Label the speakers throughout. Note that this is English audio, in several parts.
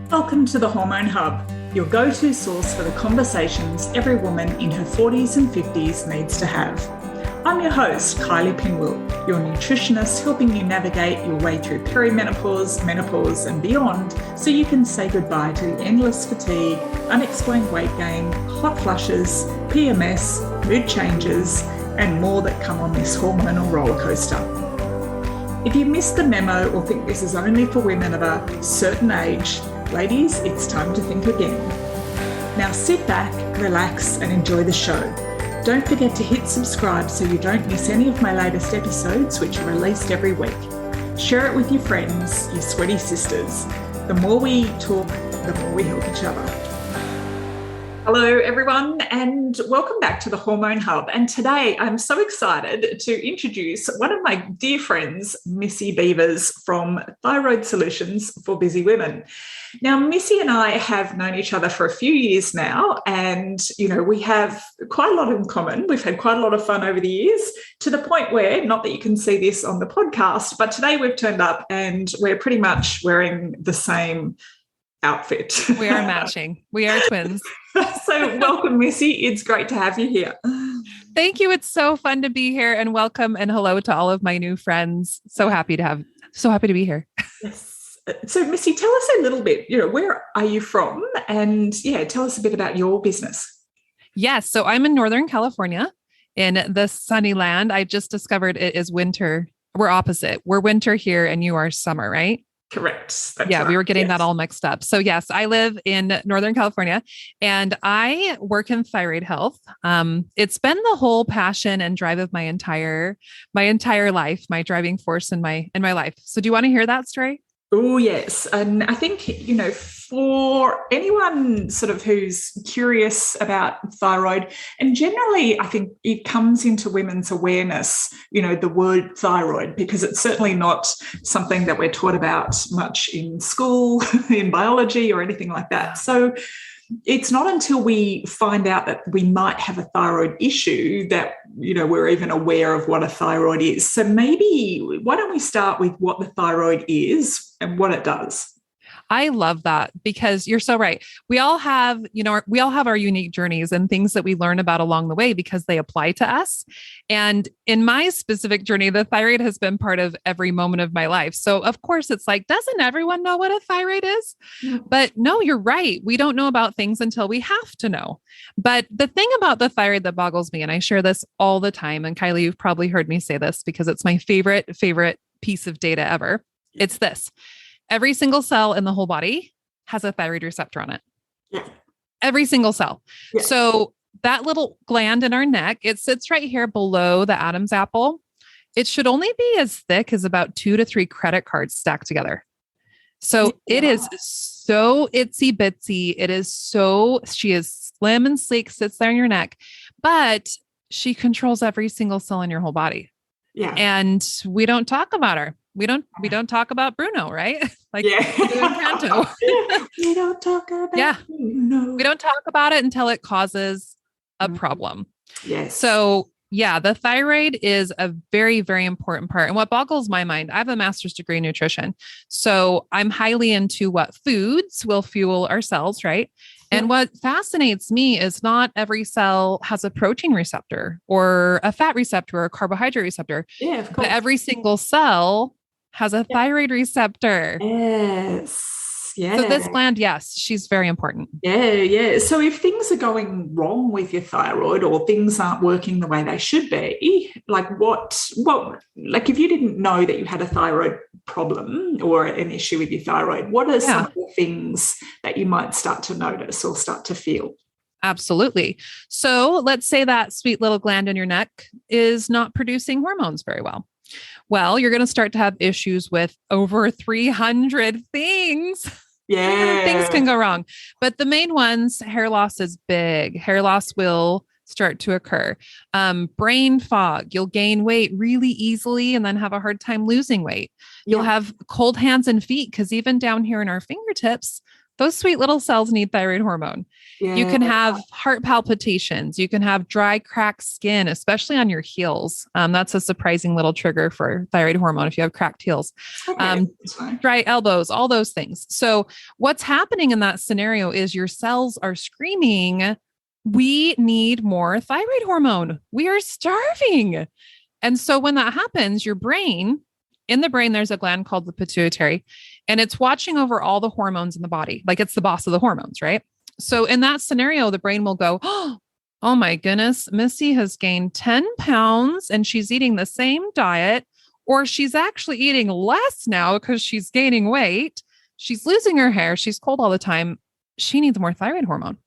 Speaker 1: Welcome to the Hormone Hub, your go-to source for the conversations every woman in her 40s and 50s needs to have. I'm your host, Kylie Pinwill, your nutritionist helping you navigate your way through perimenopause, menopause and beyond so you can say goodbye to the endless fatigue, unexplained weight gain, hot flushes, PMS, mood changes and more that come on this hormonal roller coaster. If you missed the memo or think this is only for women of a certain age, ladies, it's time to think again. Now sit back, relax and enjoy the show. Don't forget to hit subscribe so you don't miss any of my latest episodes, which are released every week. Share it with your friends, your sweaty sisters. The more we talk, the more we help each other. Hello, everyone, and welcome back to the Hormone Hub. And today I'm so excited to introduce one of my dear friends, Missy Beavers from Thyroid Solutions for Busy Women. Now, Missy and I have known each other for a few years now, and, we have quite a lot in common. We've had quite a lot of fun over the years, to the point where, not that you can see this on the podcast, but today we've turned up and we're pretty much wearing the same outfit.
Speaker 2: We are matching. We are twins.
Speaker 1: So welcome, Missy. It's great to have you here.
Speaker 2: Thank you. It's so fun to be here, and welcome and hello to all of my new friends. So happy to be here.
Speaker 1: Yes. So Missy, tell us a little bit, where are you from? And tell us a bit about your business.
Speaker 2: Yes. So I'm in Northern California in the sunny land. I just discovered it is winter. We're opposite. We're winter here and you are summer, right?
Speaker 1: Correct.
Speaker 2: That's right. We were getting that all mixed up. So yes, I live in Northern California and I work in thyroid health. It's been the whole passion and drive of my entire life, my driving force in my life. So do you want to hear that story?
Speaker 1: Oh, yes. And I think, for anyone sort of who's curious about thyroid, and generally I think it comes into women's awareness, the word thyroid, because it's certainly not something that we're taught about much in school, in biology or anything like that. So it's not until we find out that we might have a thyroid issue that, we're even aware of what a thyroid is. So maybe why don't we start with what the thyroid is and what it does?
Speaker 2: I love that because you're so right. We all have our unique journeys and things that we learn about along the way because they apply to us. And in my specific journey, the thyroid has been part of every moment of my life. So of course it's like, doesn't everyone know what a thyroid is? But no, you're right. We don't know about things until we have to know. But the thing about the thyroid that boggles me, and I share this all the time, and Kylie, you've probably heard me say this because it's my favorite piece of data ever. It's this. Every single cell in the whole body has a thyroid receptor on it.
Speaker 1: Yeah.
Speaker 2: Every single cell.
Speaker 1: Yeah.
Speaker 2: So that little gland in our neck, it sits right here below the Adam's apple. It should only be as thick as about 2 to 3 credit cards stacked together. So It is so itsy bitsy. She is slim and sleek, sits there in your neck, but she controls every single cell in your whole body.
Speaker 1: Yeah.
Speaker 2: And we don't talk about her. We don't talk about Bruno, right? We do in Canto.
Speaker 1: We don't talk about Bruno.
Speaker 2: We don't talk about it until it causes a problem.
Speaker 1: Yes.
Speaker 2: So the thyroid is a very, very important part. And what boggles my mind, I have a master's degree in nutrition. So I'm highly into what foods will fuel our cells, right? And what fascinates me is not every cell has a protein receptor or a fat receptor or a carbohydrate receptor.
Speaker 1: Yeah, of course.
Speaker 2: But every single cell has a thyroid receptor.
Speaker 1: Yes. Yeah.
Speaker 2: So this gland, yes, she's very important.
Speaker 1: Yeah. So if things are going wrong with your thyroid or things aren't working the way they should be, like if you didn't know that you had a thyroid problem or an issue with your thyroid, what are some of the things that you might start to notice or start to feel?
Speaker 2: Absolutely. So let's say that sweet little gland in your neck is not producing hormones very well. Well, you're going to start to have issues with over 300 things.
Speaker 1: Yeah.
Speaker 2: Things can go wrong. But the main ones, hair loss is big. Hair loss will start to occur. Brain fog, you'll gain weight really easily and then have a hard time losing weight. You'll have cold hands and feet because even down here in our fingertips, Those sweet little cells need thyroid hormone.
Speaker 1: Yeah.
Speaker 2: You can have heart palpitations. You can have dry, cracked skin, especially on your heels. That's a surprising little trigger for thyroid hormone if you have cracked heels.
Speaker 1: Okay.
Speaker 2: Dry elbows, all those things. So what's happening in that scenario is your cells are screaming, we need more thyroid hormone. We are starving. And so when that happens, in the brain, there's a gland called the pituitary, and it's watching over all the hormones in the body. Like it's the boss of the hormones, right? So in that scenario, the brain will go, oh my goodness, Missy has gained 10 pounds and she's eating the same diet, or she's actually eating less now because she's gaining weight. She's losing her hair. She's cold all the time. She needs more thyroid hormone.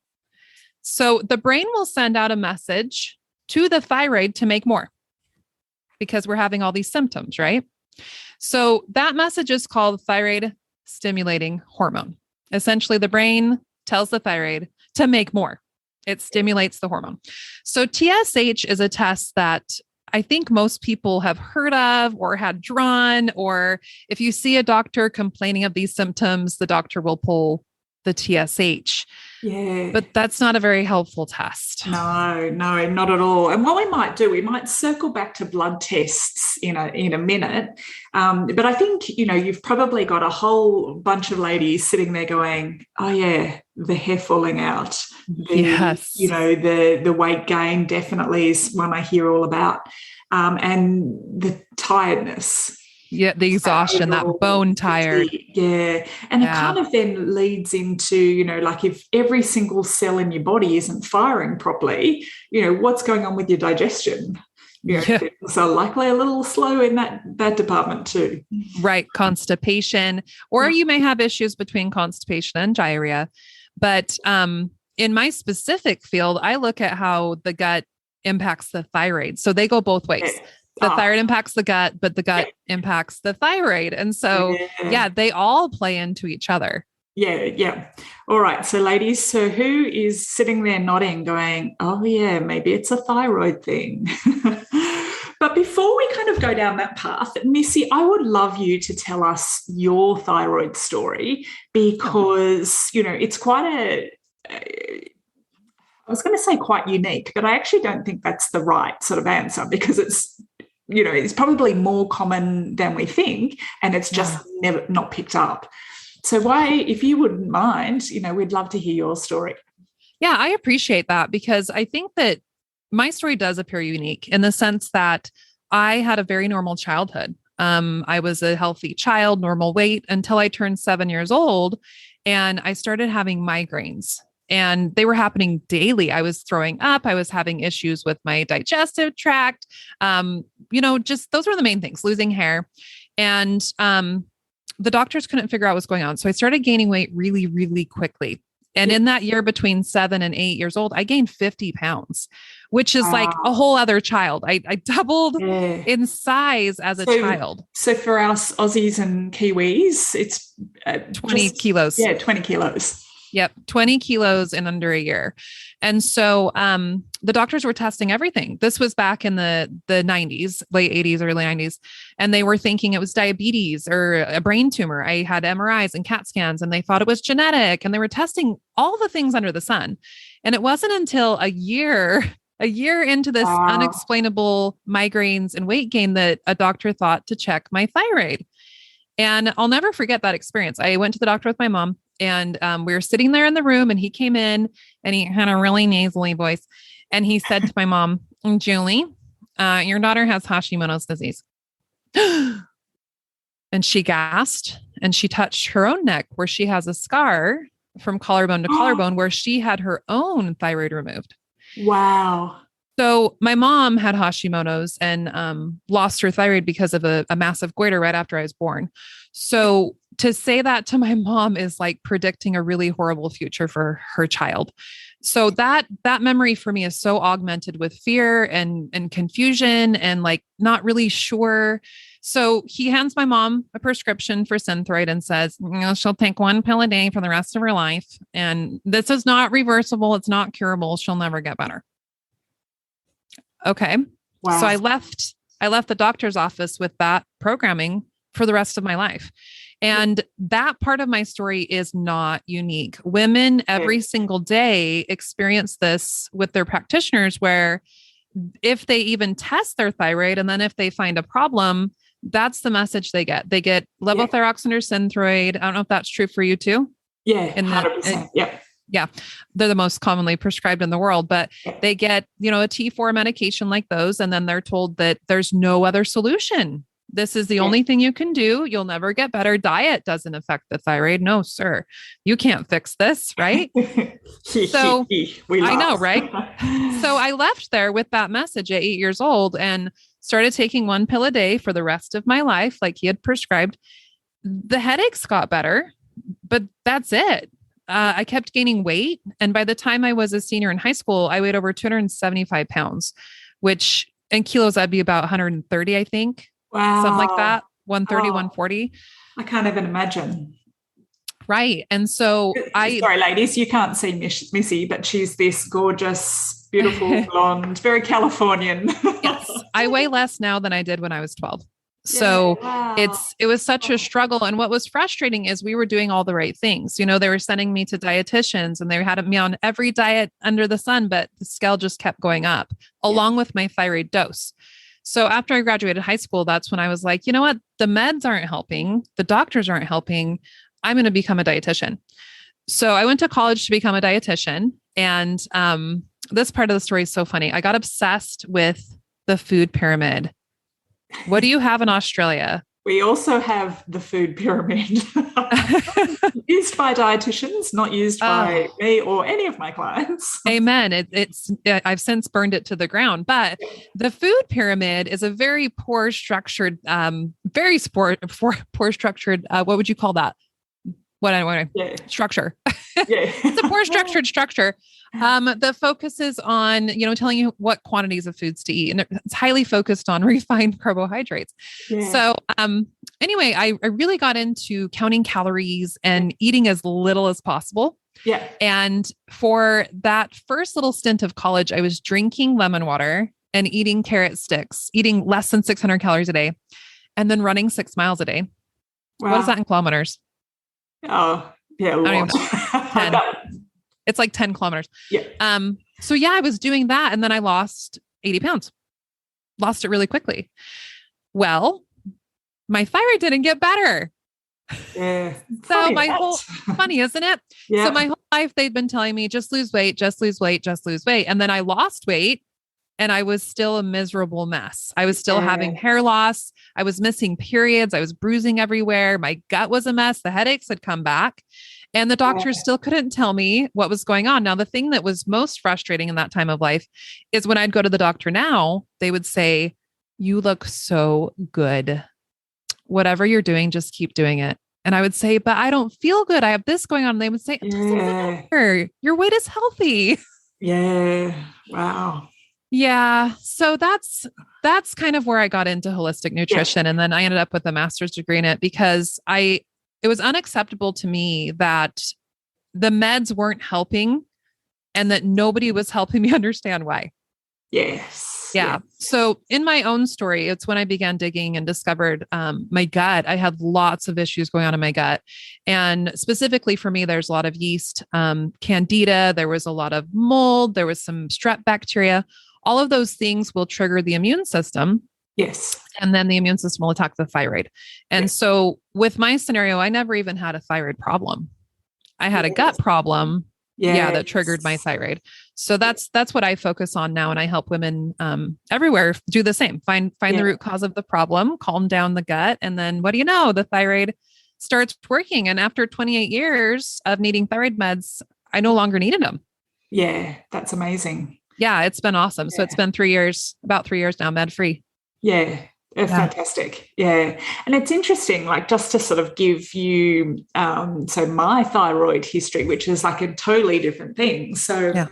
Speaker 2: So the brain will send out a message to the thyroid to make more because we're having all these symptoms, right? So that message is called thyroid stimulating hormone. Essentially, the brain tells the thyroid to make more. It stimulates the hormone. So TSH is a test that I think most people have heard of or had drawn, or if you see a doctor complaining of these symptoms, the doctor will pull the TSH.
Speaker 1: Yeah.
Speaker 2: But that's not a very helpful test.
Speaker 1: No, not at all. And what we might do, we might circle back to blood tests in a minute. But I think, you've probably got a whole bunch of ladies sitting there going, oh yeah, the hair falling out.
Speaker 2: Yes.
Speaker 1: The weight gain definitely is one I hear all about. And the tiredness.
Speaker 2: Yeah, the exhaustion, that bone tired.
Speaker 1: Yeah. And it kind of then leads into, like if every single cell in your body isn't firing properly, what's going on with your digestion? So likely a little slow in that department too.
Speaker 2: Right. Constipation, or you may have issues between constipation and diarrhea. But in my specific field, I look at how the gut impacts the thyroid. So they go both ways. Yeah. The thyroid impacts the gut, but the gut impacts the thyroid. And so, they all play into each other.
Speaker 1: Yeah. All right. So ladies, so who is sitting there nodding going, oh yeah, maybe it's a thyroid thing. But before we kind of go down that path, Missy, I would love you to tell us your thyroid story because, it's quite I was going to say quite unique, but I actually don't think that's the right sort of answer because it's probably more common than we think, and it's just never not picked up. So if you wouldn't mind, we'd love to hear your story.
Speaker 2: Yeah, I appreciate that because I think that my story does appear unique in the sense that I had a very normal childhood. I was a healthy child, normal weight until I turned 7 years old, and I started having migraines. And they were happening daily. I was throwing up. I was having issues with my digestive tract. Just those were the main things, losing hair. And the doctors couldn't figure out what's going on. So I started gaining weight really, really quickly. And in that year between 7 and 8 years old, I gained 50 pounds, which is like a whole other child. I doubled in size as a child. So
Speaker 1: for us Aussies and Kiwis, it's
Speaker 2: 20 kilos.
Speaker 1: Yeah, 20 kilos.
Speaker 2: Yep. 20 kilos in under a year. And so the doctors were testing everything. This was back in the 90s, late 80s, early 90s. And they were thinking it was diabetes or a brain tumor. I had MRIs and CAT scans and they thought it was genetic, and they were testing all the things under the sun. And it wasn't until a year into this unexplainable migraines and weight gain that a doctor thought to check my thyroid. And I'll never forget that experience. I went to the doctor with my mom. And we were sitting there in the room, and he came in and he had a really nasally voice. And he said to my mom, Julie, your daughter has Hashimoto's disease. And she gasped and she touched her own neck where she has a scar from collarbone to collarbone where she had her own thyroid removed.
Speaker 1: Wow.
Speaker 2: So my mom had Hashimoto's and lost her thyroid because of a massive goiter right after I was born. So to say that to my mom is like predicting a really horrible future for her child. So that memory for me is so augmented with fear and confusion and like not really sure. So he hands my mom a prescription for Synthroid and says, she'll take one pill a day for the rest of her life. And this is not reversible. It's not curable. She'll never get better. Okay. Wow. So I left the doctor's office with that programming for the rest of my life. And that part of my story is not unique. Women every single day experience this with their practitioners, where if they even test their thyroid and then if they find a problem, that's the message they get. They get levothyroxine or Synthroid. I don't know if that's true for you too.
Speaker 1: Yeah, 100%.
Speaker 2: Yeah. They're the most commonly prescribed in the world, but they get, a T4 medication like those. And then they're told that there's no other solution. This is the only thing you can do. You'll never get better. Diet doesn't affect the thyroid. No, sir. You can't fix this, right? So I know, right? So I left there with that message at 8 years old and started taking 1 pill a day for the rest of my life, like he had prescribed. The headaches got better, but that's it. I kept gaining weight. And by the time I was a senior in high school, I weighed over 275 pounds, which in kilos, that'd be about 130, I think.
Speaker 1: Wow.
Speaker 2: Something like that. 130, 140.
Speaker 1: I can't even imagine.
Speaker 2: Right. And so
Speaker 1: sorry, ladies, you can't see Missy, but she's this gorgeous, beautiful blonde, very Californian.
Speaker 2: Yes. I weigh less now than I did when I was 12. So it was such a struggle. And what was frustrating is we were doing all the right things. They were sending me to dietitians and they had me on every diet under the sun, but the scale just kept going up along with my thyroid dose. So after I graduated high school, that's when I was like, you know what? The meds aren't helping. The doctors aren't helping. I'm going to become a dietitian. So I went to college to become a dietitian. And this part of the story is so funny. I got obsessed with the food pyramid. What do you have in Australia?
Speaker 1: We also have the food pyramid used by dietitians, not used by me or any of my clients.
Speaker 2: Amen. I've since burned it to the ground, but the food pyramid is a very poor structured, poor structured. What would you call that? Structure. It's a poor structured structure. The focus is on, telling you what quantities of foods to eat. And it's highly focused on refined carbohydrates. Yeah. So, anyway, I really got into counting calories and eating as little as possible.
Speaker 1: Yeah.
Speaker 2: And for that first little stint of college, I was drinking lemon water and eating carrot sticks, eating less than 600 calories a day, and then running 6 miles a day. Wow. What is that in kilometers?
Speaker 1: Oh, yeah.
Speaker 2: I don't even know. 10. It's like 10 kilometers.
Speaker 1: Yeah.
Speaker 2: So I was doing that. And then I lost 80 pounds, lost it really quickly. Well, my thyroid didn't get better.
Speaker 1: Yeah.
Speaker 2: So funny, isn't it?
Speaker 1: Yeah.
Speaker 2: So my whole life, they'd been telling me, just lose weight, just lose weight, just lose weight. And then I lost weight and I was still a miserable mess. I was still having hair loss. I was missing periods. I was bruising everywhere. My gut was a mess. The headaches had come back. And the doctors still couldn't tell me what was going on. Now, the thing that was most frustrating in that time of life is when I'd go to the doctor now, they would say, you look so good. Whatever you're doing, just keep doing it. And I would say, but I don't feel good. I have this going on. And they would say, it doesn't matter. Your weight is healthy.
Speaker 1: Yeah. Wow.
Speaker 2: Yeah. So that's kind of where I got into holistic nutrition. And then I ended up with a master's degree in it because it was unacceptable to me that the meds weren't helping and that nobody was helping me understand why.
Speaker 1: Yes.
Speaker 2: Yeah. So in my own story, it's when I began digging and discovered my gut. I had lots of issues going on in my gut. And specifically for me, there's a lot of yeast, candida. There was a lot of mold. There was some strep bacteria. All of those things will trigger the immune system.
Speaker 1: Yes.
Speaker 2: And then the immune system will attack the thyroid. And so with my scenario, I never even had a thyroid problem. I had a gut problem. That triggered my thyroid. So that's what I focus on now. And I help women everywhere do the same, find the root cause of the problem, calm down the gut. And then what do you know? The thyroid starts working. And after 28 years of needing thyroid meds, I no longer needed them.
Speaker 1: Yeah. That's amazing.
Speaker 2: Yeah. It's been awesome. So it's been about 3 years now, med free.
Speaker 1: Yeah. Fantastic. Yeah. And it's interesting, like just to sort of give you, so my thyroid history, which is like a totally different thing. So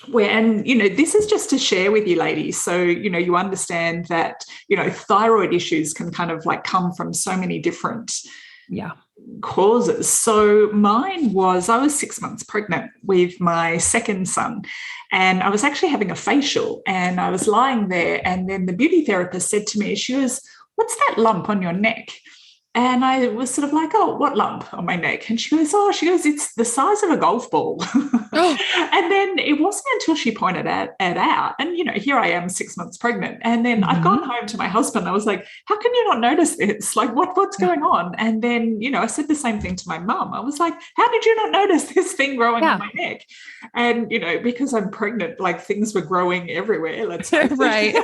Speaker 1: this is just to share with you ladies. So, you understand that, thyroid issues can kind of like come from so many different causes. So mine was, I was 6 months pregnant with my second son, and I was actually having a facial, and I was lying there, and then the beauty therapist said to me, she goes, "What's that lump on your neck?" And I was sort of like, oh, what lump on my neck? And she goes, it's the size of a golf ball.
Speaker 2: Oh,
Speaker 1: And then it wasn't until she pointed it out. And, here I am 6 months pregnant. And then I'd
Speaker 2: mm-hmm.
Speaker 1: gone home to my husband. I was like, how can you not notice this? Like, what's going on? And then, I said the same thing to my mum. I was like, how did you not notice this thing growing on my neck? And, because I'm pregnant, like things were growing everywhere. Let's face it.
Speaker 2: Right.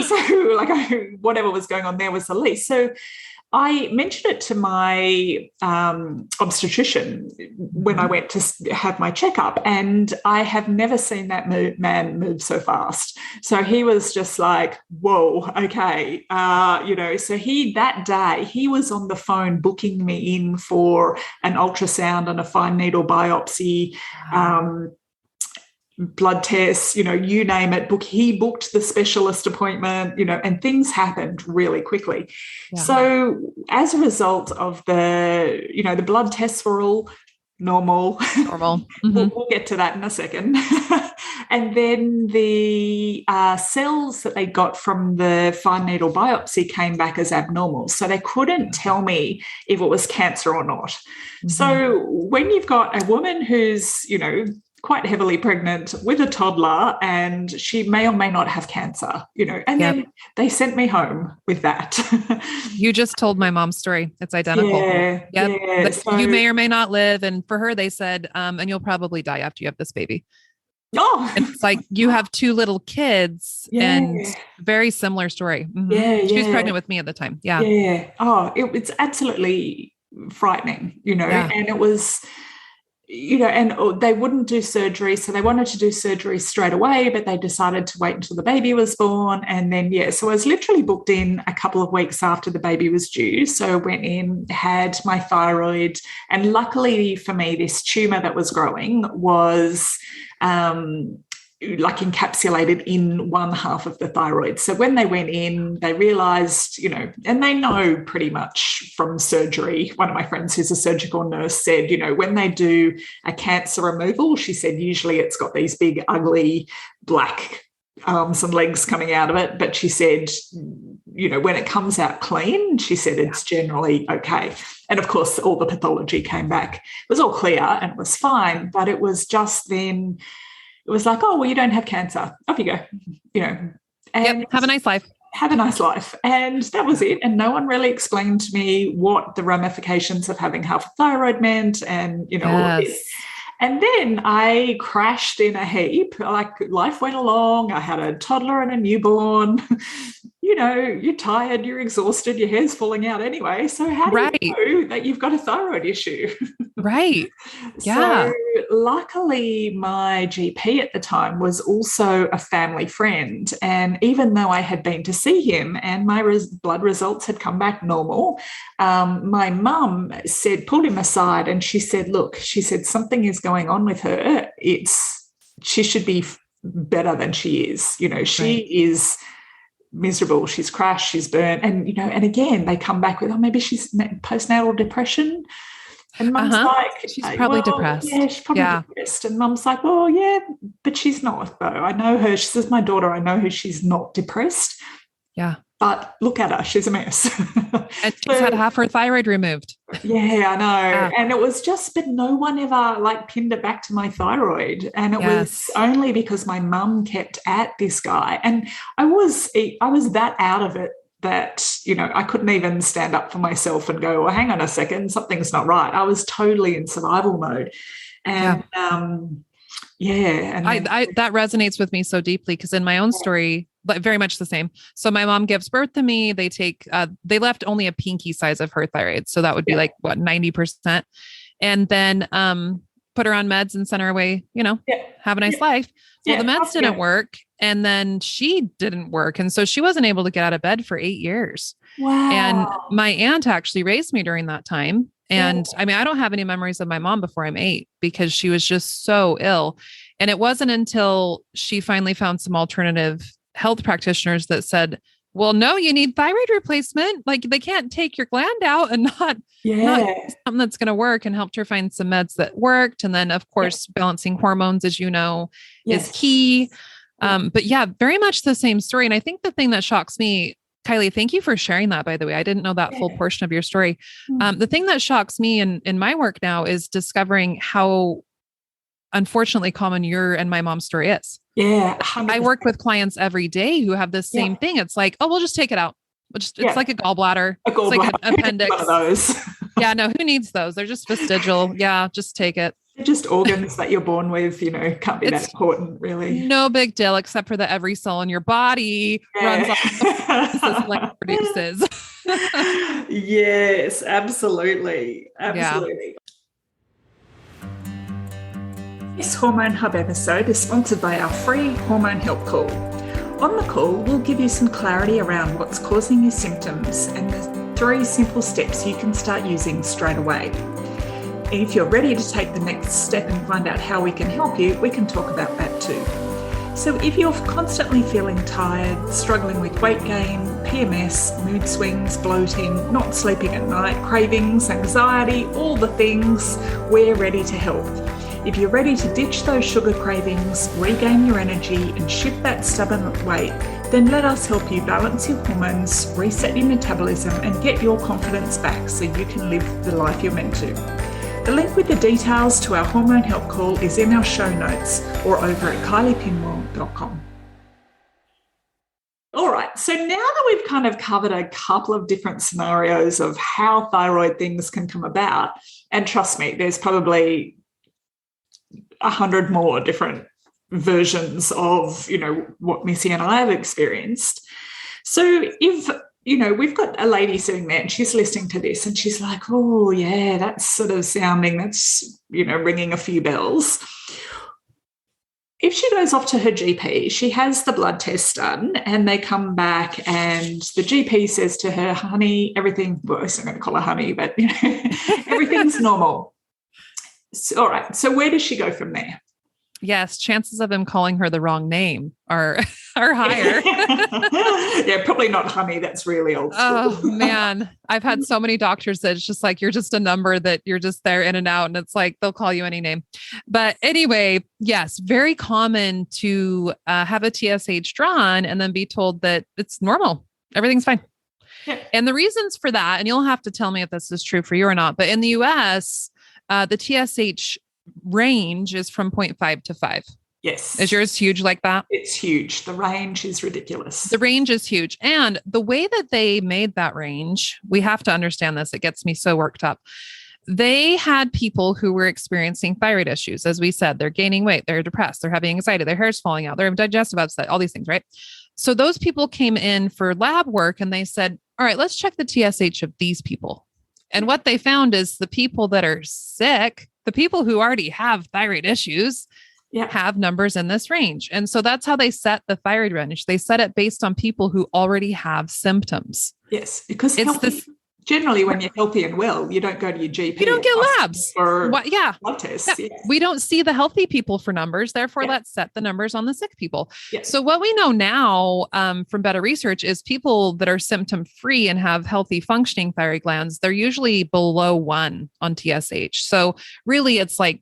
Speaker 1: So like whatever was going on there was the least. So I mentioned it to my obstetrician when I went to have my checkup, and I have never seen that man move so fast. So he was just like, whoa, okay. So that day, he was on the phone booking me in for an ultrasound and a fine needle biopsy, blood tests, you name it. He booked the specialist appointment, and things happened really quickly. Yeah. So as a result of the blood tests were all normal. Mm-hmm. We'll get to that in a second. And then the cells that they got from the fine needle biopsy came back as abnormal. So they couldn't tell me if it was cancer or not. Mm-hmm. So when you've got a woman who's, quite heavily pregnant with a toddler, and she may or may not have cancer, and then they sent me home with that.
Speaker 2: You just told my mom's story. It's identical.
Speaker 1: Yeah.
Speaker 2: So, you may or may not live. And for her, they said, and you'll probably die after you have this baby.
Speaker 1: Oh,
Speaker 2: it's like you have two little kids and very similar story. Mm-hmm. She was pregnant with me at the time.
Speaker 1: Yeah. Oh, it's absolutely frightening, and it was, and they wouldn't do surgery. So they wanted to do surgery straight away, but they decided to wait until the baby was born. And then, so I was literally booked in a couple of weeks after the baby was due. So I went in, had my thyroid, and luckily for me, this tumor that was growing was like encapsulated in one half of the thyroid. So when they went in, they realized, and they know pretty much from surgery. One of my friends who's a surgical nurse said, when they do a cancer removal, she said, usually it's got these big, ugly, black arms and legs coming out of it. But she said, when it comes out clean, she said it's generally okay. And of course, all the pathology came back. It was all clear and it was fine. But it was just then, it was like, oh, well, you don't have cancer. Off you go, And
Speaker 2: have a nice life.
Speaker 1: Have a nice life. And that was it. And no one really explained to me what the ramifications of having half a thyroid meant and, all of this. And then I crashed in a heap. Like life went along. I had a toddler and a newborn. You're tired, you're exhausted, your hair's falling out anyway. So how do you know that you've got a thyroid issue?
Speaker 2: Right. Yeah.
Speaker 1: So luckily, my GP at the time was also a family friend. And even though I had been to see him and my blood results had come back normal, my mum pulled him aside and she said, look, something is going on with her. She should be better than she is. She is miserable, she's crashed, she's burnt, and and again they come back with, maybe she's postnatal depression, and mum's like,
Speaker 2: she's probably depressed.
Speaker 1: Yeah, she's probably depressed, and mum's like, well, yeah, but she's not though. I know her. She says, my daughter, I know her. She's not depressed.
Speaker 2: Yeah.
Speaker 1: But look at her, she's a mess.
Speaker 2: And she's had half her thyroid removed.
Speaker 1: Yeah, I know. And it was just, but no one ever pinned it back to my thyroid. And it was only because my mum kept at this guy. And I was that out of it that, I couldn't even stand up for myself and go, well, hang on a second, something's not right. I was totally in survival mode. And and
Speaker 2: that resonates with me so deeply because in my own story, but very much the same. So my mom gives birth to me. They they left only a pinky size of her thyroid. So that would be 90%. And then put her on meds and sent her away, have a nice life. Well, the meds didn't work. And then she didn't work. And so she wasn't able to get out of bed for 8 years.
Speaker 1: Wow.
Speaker 2: And my aunt actually raised me during that time. And I mean, I don't have any memories of my mom before I'm 8 because she was just so ill. And it wasn't until she finally found some alternative health practitioners that said, well, no, you need thyroid replacement. Like they can't take your gland out and not something that's going to work, and helped her find some meds that worked. And then of course, balancing hormones, as you know, is key. But very much the same story. And I think the thing that shocks me, Kylie, thank you for sharing that, by the way. I didn't know that full portion of your story. The thing that shocks me in my work now is discovering how unfortunately common your and my mom's story is.
Speaker 1: Yeah. 100%.
Speaker 2: I work with clients every day who have the same thing. It's like, oh, we'll just take it out. It's like a gallbladder. It's like an appendix.
Speaker 1: One of those.
Speaker 2: Yeah, no, who needs those? They're just vestigial. Yeah, just take it.
Speaker 1: They're just organs that you're born with, can't be that important, really.
Speaker 2: No big deal, except for that every cell in your body runs off the like produces.
Speaker 1: Yes, absolutely. Absolutely. Yeah. This Hormone Hub episode is sponsored by our free Hormone Help Call. On the call, we'll give you some clarity around what's causing your symptoms and the 3 simple steps you can start using straight away. If you're ready to take the next step and find out how we can help you, we can talk about that too. So if you're constantly feeling tired, struggling with weight gain, PMS, mood swings, bloating, not sleeping at night, cravings, anxiety, all the things, we're ready to help. If you're ready to ditch those sugar cravings, regain your energy and shift that stubborn weight, then let us help you balance your hormones, reset your metabolism and get your confidence back so you can live the life you're meant to. The link with the details to our Hormone Help Call is in our show notes or over at kyliepinwell.com. All right, so now that we've kind of covered a couple of different scenarios of how thyroid things can come about, and trust me, there's probably 100 more different versions of, what Missy and I have experienced. So if, we've got a lady sitting there and she's listening to this and she's like, oh yeah, that's sort of that's, ringing a few bells. If she goes off to her GP, she has the blood test done and they come back and the GP says to her, honey, everything, well, I'm not going to call her honey, but everything's normal. So, all right. So where does she go from there?
Speaker 2: Yes. Chances of him calling her the wrong name are higher.
Speaker 1: Yeah, probably not honey. That's really old school.
Speaker 2: Oh man. I've had so many doctors that it's just like, you're just a number that you're just there in and out. And it's like, they'll call you any name. But anyway, yes, very common to have a TSH drawn and then be told that it's normal. Everything's fine. Yeah. And the reasons for that, and you'll have to tell me if this is true for you or not, but in the US, the TSH range is from 0.5 to 5.
Speaker 1: Yes.
Speaker 2: Is yours huge like that?
Speaker 1: It's huge. The range is ridiculous.
Speaker 2: The range is huge. And the way that they made that range, we have to understand this. It gets me so worked up. They had people who were experiencing thyroid issues. As we said, they're gaining weight, they're depressed, they're having anxiety, their hair's falling out, they're digestive upset, all these things, right? So those people came in for lab work and they said, all right, let's check the TSH of these people. And what they found is the people that are sick, the people who already have thyroid issues, have numbers in this range. And so that's how they set the thyroid range. They set it based on people who already have symptoms.
Speaker 1: Yes, because generally when you're healthy and well, you don't go to your GP.
Speaker 2: You don't get labs
Speaker 1: or blood tests.
Speaker 2: Yeah. We don't see the healthy people for numbers. Therefore, let's set the numbers on the sick people. Yeah. So what we know now from better research is people that are symptom-free and have healthy functioning thyroid glands, they're usually below 1 on TSH. So really it's like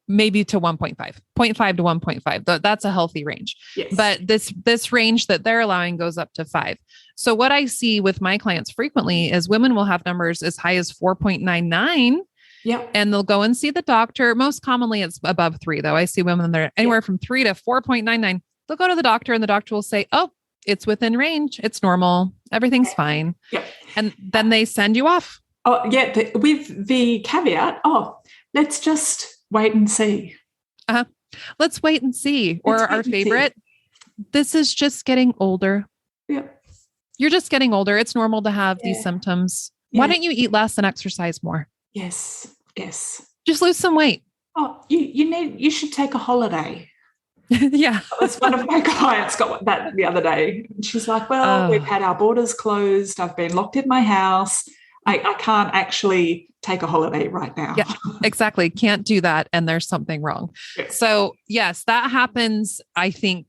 Speaker 2: maybe to 1.5, 0.5 to 1.5. That's a healthy range. Yes. But this range that they're allowing goes up to 5. So what I see with my clients frequently is women will have numbers as high as 4.99. Yeah. And they'll go and see the doctor. Most commonly it's above 3 though. I see women that are anywhere from 3 to 4.99. They'll go to the doctor and the doctor will say, oh, it's within range. It's normal. Everything's fine. Yeah. And then they send you off.
Speaker 1: Oh yeah. With the caveat, let's just wait and see.
Speaker 2: Let's wait and see. Or our favorite, this is just getting older. Yeah. You're just getting older. It's normal to have these symptoms. Yeah. Why don't you eat less and exercise more?
Speaker 1: Yes. Yes.
Speaker 2: Just lose some weight.
Speaker 1: Oh, you should take a holiday.
Speaker 2: Yeah.
Speaker 1: That's one of my clients got that the other day. She's like, well, we've had our borders closed. I've been locked in my house. I can't actually take a holiday right now.
Speaker 2: Yeah, exactly. Can't do that. And there's something wrong. Yes. So yes, that happens. I think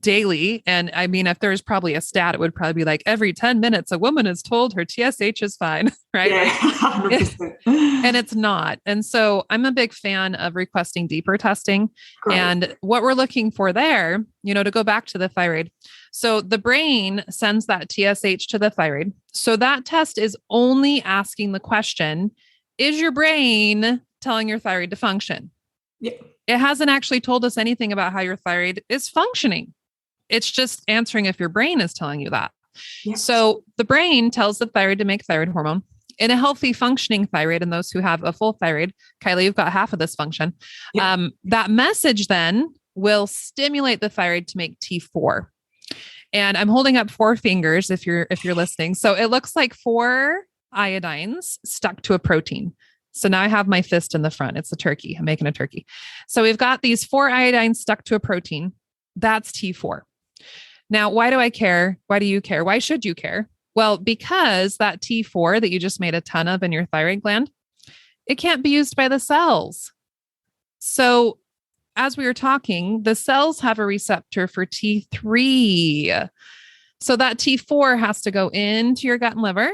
Speaker 2: daily. And I mean, if there's probably a stat, it would probably be like every 10 minutes, a woman is told her TSH is fine, right?
Speaker 1: Yeah,
Speaker 2: Like,
Speaker 1: 100%.
Speaker 2: and it's not. And so I'm a big fan of requesting deeper testing.
Speaker 1: Great.
Speaker 2: And what we're looking for there, to go back to the thyroid. So the brain sends that TSH to the thyroid. So that test is only asking the question, is your brain telling your thyroid to function?
Speaker 1: Yeah.
Speaker 2: It hasn't actually told us anything about how your thyroid is functioning. It's just answering if your brain is telling you that.
Speaker 1: Yeah.
Speaker 2: So the brain tells the thyroid to make thyroid hormone. In a healthy functioning thyroid, and those who have a full thyroid, Kylie, you've got half of this function.
Speaker 1: Yeah.
Speaker 2: That message then will stimulate the thyroid to make T4. And I'm holding up 4 fingers if you're listening. So it looks like 4 iodines stuck to a protein. So now I have my fist in the front. It's a turkey. I'm making a turkey. So we've got these 4 iodines stuck to a protein. That's T4. Now, why do I care? Why do you care? Why should you care? Well, because that T4 that you just made a ton of in your thyroid gland, it can't be used by the cells. So as we were talking, the cells have a receptor for T3. So that T4 has to go into your gut and liver,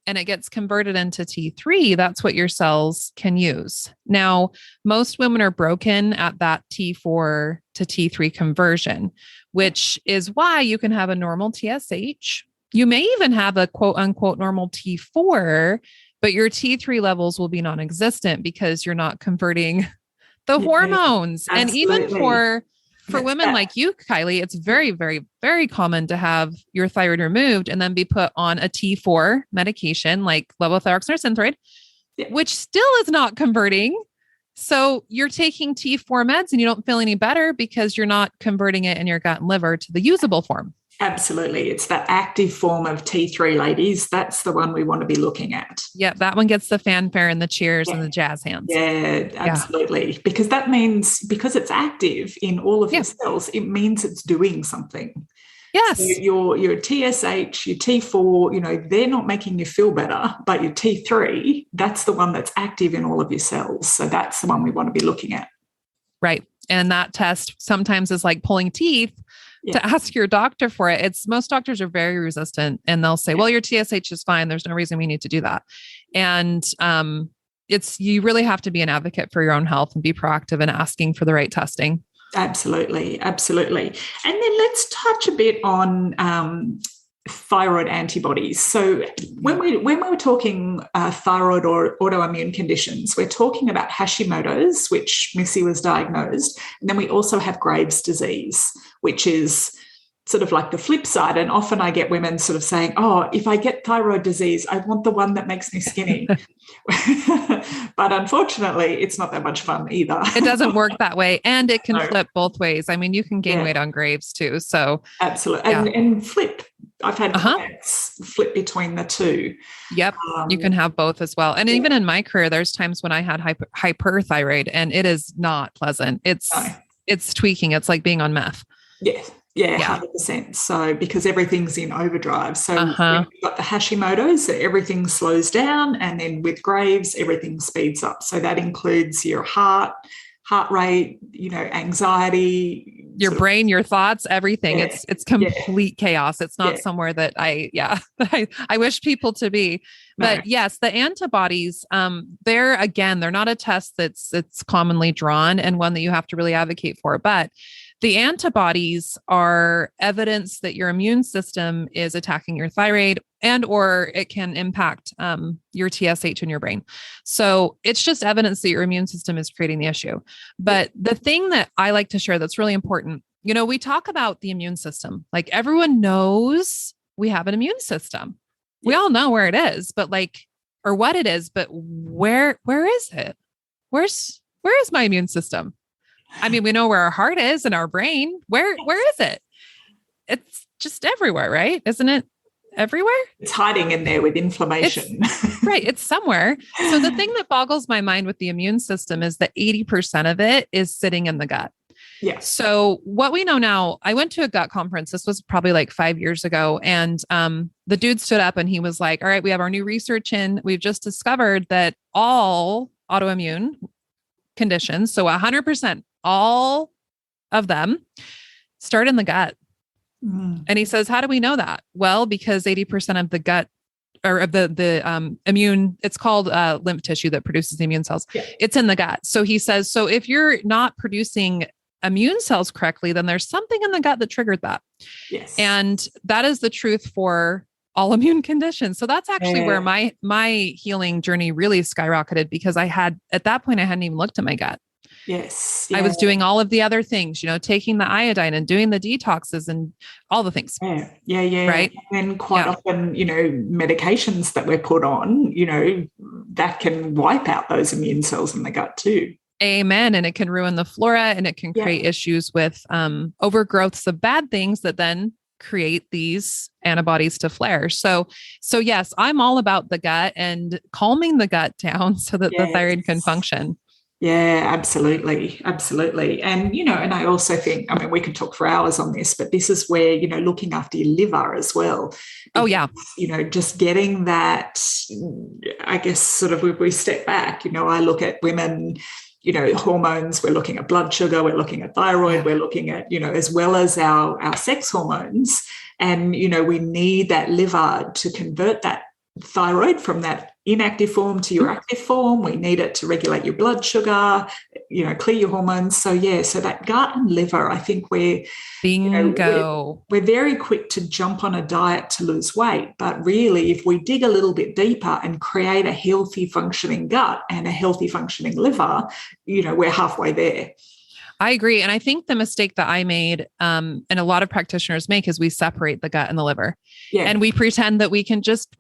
Speaker 2: and it gets converted into T3. That's what your cells can use. Now, most women are broken at that T4 to T3 conversion, which is why you can have a normal TSH. You may even have a quote unquote normal T4, but your T3 levels will be non-existent because you're not converting the hormones.
Speaker 1: Absolutely.
Speaker 2: And even for women like you, Kylie, it's very, very, very common to have your thyroid removed and then be put on a T4 medication like levothyroxine or Synthroid, which still is not converting. So you're taking T4 meds and you don't feel any better because you're not converting it in your gut and liver to the usable form.
Speaker 1: Absolutely. It's the active form of T3, ladies. That's the one we want to be looking at.
Speaker 2: Yeah, that one gets the fanfare and the cheers and the jazz hands.
Speaker 1: Yeah, absolutely. Yeah. Because that means, because it's active in all of your cells, it means it's doing something.
Speaker 2: Yes.
Speaker 1: So your TSH, your T4, they're not making you feel better, but your T3, that's the one that's active in all of your cells. So that's the one we want to be looking at.
Speaker 2: Right. And that test sometimes is like pulling teeth to ask your doctor for it. Most doctors are very resistant and they'll say, well, your TSH is fine. There's no reason we need to do that. And you really have to be an advocate for your own health and be proactive in asking for the right testing.
Speaker 1: Absolutely. Absolutely. And then let's touch a bit on thyroid antibodies. So when we were talking thyroid or autoimmune conditions, we're talking about Hashimoto's, which Missy was diagnosed. And then we also have Graves' disease, which is sort of like the flip side. And often I get women sort of saying, oh, if I get thyroid disease, I want the one that makes me skinny. But unfortunately, it's not that much fun either.
Speaker 2: It doesn't work that way. And it can flip both ways. I mean, you can gain weight on Graves too. So
Speaker 1: absolutely. And flip. I've had clients flip between the two.
Speaker 2: Yep. You can have both as well. And even in my career, there's times when I had hyperthyroid and it is not pleasant. It's tweaking. It's like being on meth.
Speaker 1: Yes. Yeah, 100%. So because everything's in overdrive. So when you've got the Hashimoto's, so everything slows down. And then with Graves, everything speeds up. So that includes your heart rate, anxiety.
Speaker 2: Your brain, your thoughts, everything. Yeah. It's complete chaos. It's not somewhere that I wish people to be. But yes, the antibodies, they're not a test that's commonly drawn and one that you have to really advocate for. But the antibodies are evidence that your immune system is attacking your thyroid and or it can impact your TSH in your brain. So it's just evidence that your immune system is creating the issue. But the thing that I like to share that's really important, we talk about the immune system. Like everyone knows we have an immune system. We all know where it is, but or what it is, but where is it? Where is my immune system? I mean, we know where our heart is and our brain. Where is it? It's just everywhere, right? Isn't it everywhere?
Speaker 1: It's hiding in there with inflammation.
Speaker 2: It's somewhere. So the thing that boggles my mind with the immune system is that 80% of it is sitting in the gut.
Speaker 1: Yes.
Speaker 2: So what we know now, I went to a gut conference. This was probably like 5 years ago. And the dude stood up and he was like, all right, we have our new research in. We've just discovered that all autoimmune conditions, so 100%, all of them Start in the gut.
Speaker 1: Mm.
Speaker 2: And he says, how do we know that? Well, because 80% of the gut or of the immune, it's called lymph tissue that produces the immune cells.
Speaker 1: Yeah.
Speaker 2: It's in the gut. So he says, so if you're not producing immune cells correctly, then there's something in the gut that triggered that.
Speaker 1: Yes.
Speaker 2: And that is the truth for all immune conditions. So that's actually where
Speaker 1: Yeah.
Speaker 2: my healing journey really skyrocketed, because at that point, I hadn't even looked at my gut.
Speaker 1: Yes.
Speaker 2: I was doing all of the other things, taking the iodine and doing the detoxes and all the things.
Speaker 1: Yeah.
Speaker 2: Right.
Speaker 1: And quite often, medications that we're put on, that can wipe out those immune cells in the gut too.
Speaker 2: Amen. And it can ruin the flora, and it can create issues with overgrowths of bad things that then create these antibodies to flare. So yes, I'm all about the gut and calming the gut down so that the thyroid can function.
Speaker 1: Yeah, absolutely. Absolutely. And, and I also think, we could talk for hours on this, but this is where, looking after your liver as well. Because, just getting that, I guess, sort of, if we step back, I look at women, hormones, we're looking at blood sugar, we're looking at thyroid, we're looking at, as well as our sex hormones. And, we need that liver to convert that thyroid from that inactive form to your active form. We need it to regulate your blood sugar, clear your hormones. So that gut and liver, I think we're very quick to jump on a diet to lose weight. But really, if we dig a little bit deeper and create a healthy functioning gut and a healthy functioning liver, we're halfway there.
Speaker 2: I agree. And I think the mistake that I made, and a lot of practitioners make, is we separate the gut and the liver. Yeah. And we pretend that we can just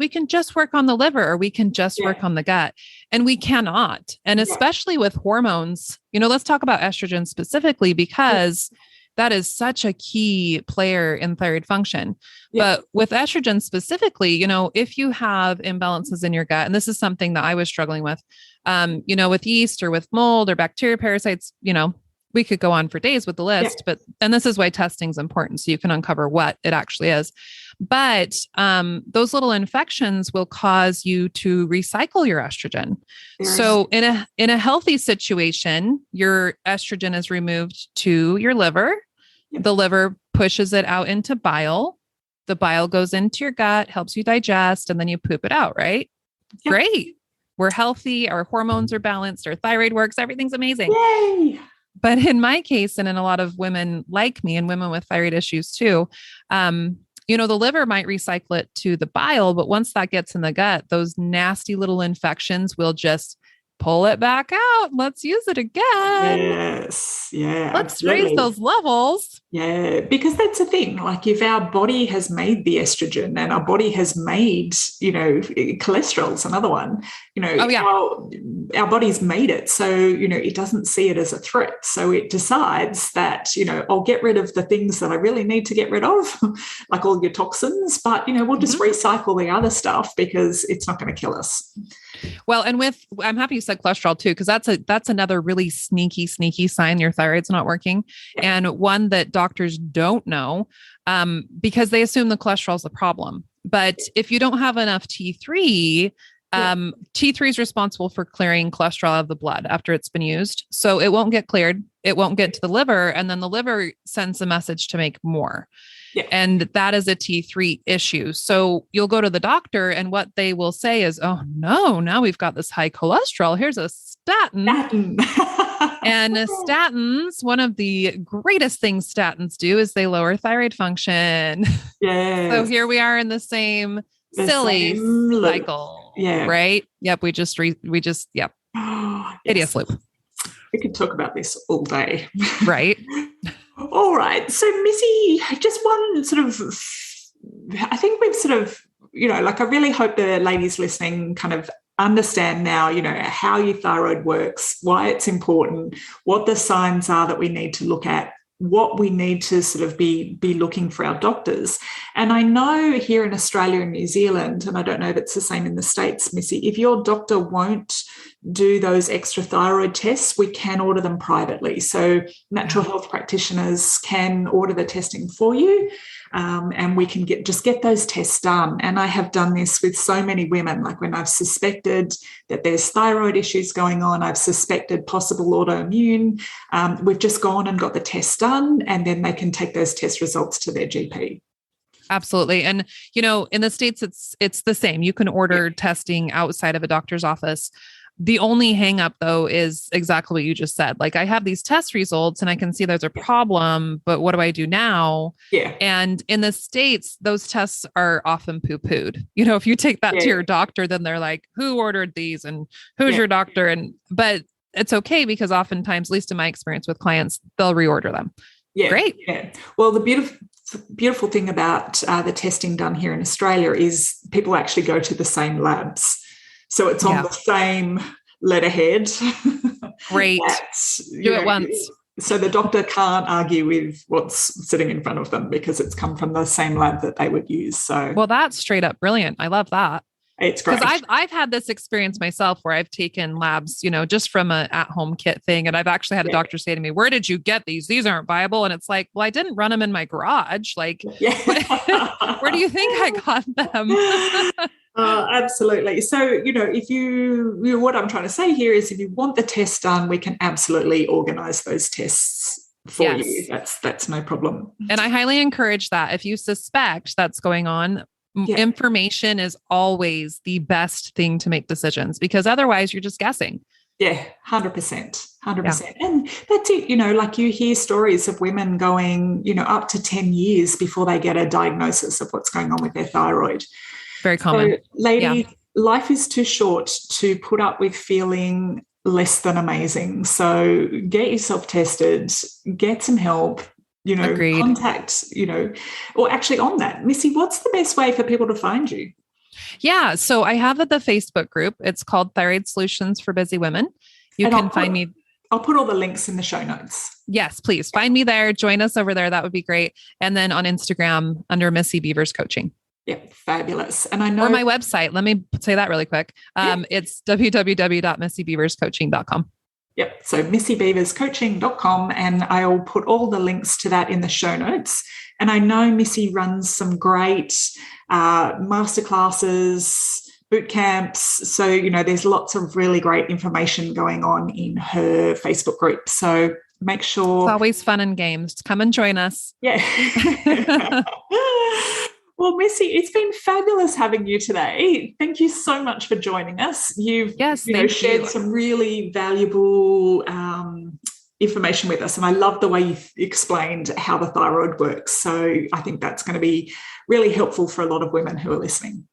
Speaker 2: work on the liver, or we can just work on the gut, and we cannot. And especially with hormones, let's talk about estrogen specifically, because that is such a key player in thyroid function. Yeah. But with estrogen specifically, if you have imbalances in your gut, and this is something that I was struggling with, with yeast or with mold or bacteria parasites, we could go on for days with the list, and this is why testing is important, so you can uncover what it actually is. But those little infections will cause you to recycle your estrogen. So in a healthy situation, your estrogen is removed to your liver. Yep. The liver pushes it out into bile. The bile goes into your gut, helps you digest, and then you poop it out, right? Yep. Great. We're healthy. Our hormones are balanced. Our thyroid works. Everything's amazing.
Speaker 1: Yay.
Speaker 2: But in my case, and in a lot of women like me and women with thyroid issues too, the liver might recycle it to the bile, but once that gets in the gut, those nasty little infections will just pull it back out. Let's use it again.
Speaker 1: Yes. Yeah.
Speaker 2: Let's
Speaker 1: absolutely.
Speaker 2: raise those levels.
Speaker 1: Yeah. Because that's the thing. Like, if our body has made the estrogen, and our body has made, cholesterol's another one, our body's made it. So, it doesn't see it as a threat. So it decides that, I'll get rid of the things that I really need to get rid of, like all your toxins, but, we'll just recycle the other stuff because it's not going to kill us.
Speaker 2: Well, and I'm happy you said cholesterol too, because that's another really sneaky sign your thyroid's not working. Yeah. And one that doctors don't know, because they assume the cholesterol is the problem. But if you don't have enough T3, T3 is responsible for clearing cholesterol out of the blood after it's been used. So it won't get cleared. It won't get to the liver. And then the liver sends a message to make more. Yeah. And that is a T3 issue. So you'll go to the doctor, and what they will say is, oh no, now we've got this high cholesterol. Here's a statin. And statins, one of the greatest things statins do is they lower thyroid function. Yeah. So here we are in the same silly cycle. Yeah. Right. Yep. We just, yep. Hideous loop.
Speaker 1: We could talk about this all day.
Speaker 2: Right.
Speaker 1: All right. So, Missy, just one sort of, I think we've sort of, I really hope the ladies listening kind of understand now, how your thyroid works, why it's important, what the signs are that we need to look at, what we need to sort of be looking for our doctors. And I know here in Australia and New Zealand, and I don't know if it's the same in the States, Missy, if your doctor won't do those extra thyroid tests, we can order them privately. So natural health practitioners can order the testing for you. And we can get those tests done. And I have done this with so many women, like when I've suspected that there's thyroid issues going on, I've suspected possible autoimmune. We've just gone and got the tests done, and then they can take those test results to their GP.
Speaker 2: Absolutely. And, in the States, it's the same. You can order testing outside of a doctor's office. The only hang up though is exactly what you just said. Like, I have these test results and I can see there's a problem, but what do I do now?
Speaker 1: Yeah.
Speaker 2: And in the States, those tests are often poo-pooed. If you take that to your doctor, then they're like, who ordered these and who's your doctor? But it's okay, because oftentimes, at least in my experience with clients, they'll reorder them.
Speaker 1: Yeah.
Speaker 2: Great.
Speaker 1: Yeah. Well, the beautiful thing about the testing done here in Australia is people actually go to the same labs. So it's on the same letterhead.
Speaker 2: Great. Do it once.
Speaker 1: So the doctor can't argue with what's sitting in front of them, because it's come from the same lab that they would use. So,
Speaker 2: well, that's straight up brilliant. I love that.
Speaker 1: It's great.
Speaker 2: Because I've had this experience myself where I've taken labs, just from a at-home kit thing. And I've actually had a doctor say to me, where did you get these? These aren't viable. And it's like, well, I didn't run them in my garage. Like, where do you think I got them?
Speaker 1: Absolutely. So, what I'm trying to say here is, if you want the test done, we can absolutely organize those tests for you. That's no problem.
Speaker 2: And I highly encourage that. If you suspect that's going on, information is always the best thing to make decisions, because otherwise you're just guessing.
Speaker 1: Yeah, 100%. And that's it. Like, you hear stories of women going, up to 10 years before they get a diagnosis of what's going on with their thyroid.
Speaker 2: Very common.
Speaker 1: So, lady, life is too short to put up with feeling less than amazing. So get yourself tested, get some help,
Speaker 2: Agreed.
Speaker 1: Contact, or actually on that, Missy, what's the best way for people to find you?
Speaker 2: Yeah. So I have the Facebook group. It's called Thyroid Solutions for Busy Women. You can find me.
Speaker 1: I'll put all the links in the show notes.
Speaker 2: Yes, please find me there. Join us over there. That would be great. And then on Instagram under Missy Beavers Coaching.
Speaker 1: Yeah, fabulous. And I know.
Speaker 2: Or my website. Let me say that really quick. It's www.missybeaverscoaching.com.
Speaker 1: Yep. So missybeaverscoaching.com, and I'll put all the links to that in the show notes. And I know Missy runs some great masterclasses, boot camps. So, there's lots of really great information going on in her Facebook group. So make sure.
Speaker 2: It's always fun and games. Come and join us.
Speaker 1: Yeah. Well, Missy, it's been fabulous having you today. Thank you so much for joining us. You've shared some really valuable information with us, and I love the way you explained how the thyroid works. So I think that's going to be really helpful for a lot of women who are listening.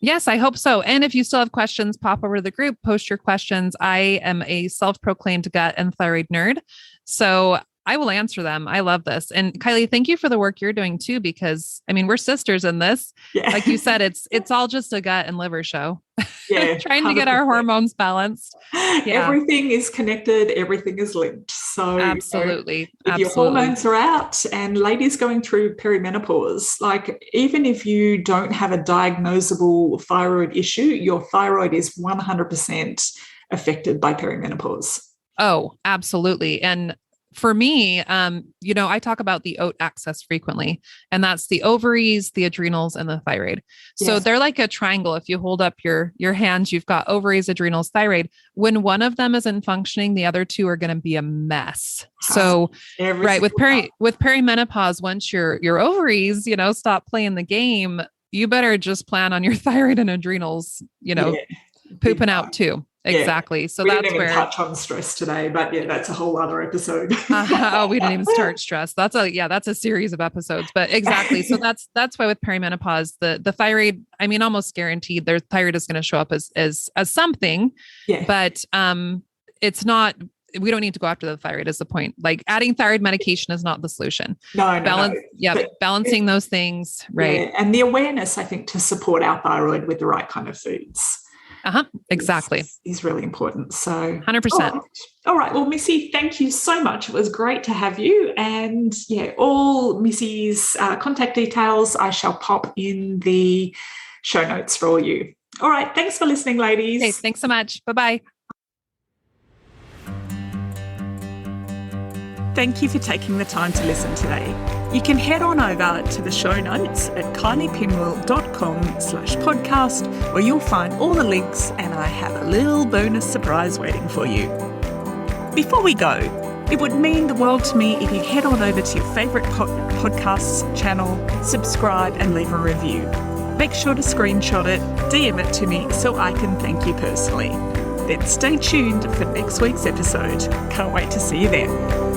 Speaker 2: Yes, I hope so. And if you still have questions, pop over to the group, post your questions. I am a self-proclaimed gut and thyroid nerd, so I will answer them. I love this. And Kylie, thank you for the work you're doing too, because we're sisters in this. Yeah. Like you said, it's all just a gut and liver show. Yeah. Trying 100%. To get our hormones balanced. Yeah.
Speaker 1: Everything is connected. Everything is linked. So
Speaker 2: absolutely.
Speaker 1: If your hormones are out, and ladies going through perimenopause, like, even if you don't have a diagnosable thyroid issue, your thyroid is 100% affected by perimenopause.
Speaker 2: Oh, absolutely. And for me, I talk about the oat axis frequently, and that's the ovaries, the adrenals, and the thyroid. So yes. They're like a triangle. If you hold up your hands, you've got ovaries, adrenals, thyroid. When one of them isn't functioning, the other two are going to be a mess. So, right. With perimenopause, once your ovaries, stop playing the game, you better just plan on your thyroid and adrenals, pooping out too. Exactly. So
Speaker 1: we
Speaker 2: that's
Speaker 1: didn't even
Speaker 2: where
Speaker 1: touch on stress today, but that's a whole other episode.
Speaker 2: We didn't even start stress. That's a series of episodes, but exactly. So that's why with perimenopause, the thyroid, almost guaranteed their thyroid is going to show up as something, but it's not. We don't need to go after the thyroid is the point. Like, adding thyroid medication is not the solution.
Speaker 1: No.
Speaker 2: Balancing those things. Right.
Speaker 1: Yeah. And the awareness, I think, to support our thyroid with the right kind of foods.
Speaker 2: Exactly.
Speaker 1: Is really important. So
Speaker 2: 100%.
Speaker 1: All right. Well, Missy, thank you so much. It was great to have you. And all Missy's contact details I shall pop in the show notes for all you. All right. Thanks for listening, ladies.
Speaker 2: Okay, thanks so much. Bye-bye.
Speaker 1: thank you for taking the time to listen today. You can head on over to the show notes at kyliepinwell.com/podcast, where you'll find all the links, and I have a little bonus surprise waiting for you. Before we go, it would mean the world to me if you head on over to your favourite podcasts channel, subscribe and leave a review. Make sure to screenshot it, DM it to me so I can thank you personally. Then stay tuned for next week's episode. Can't wait to see you then.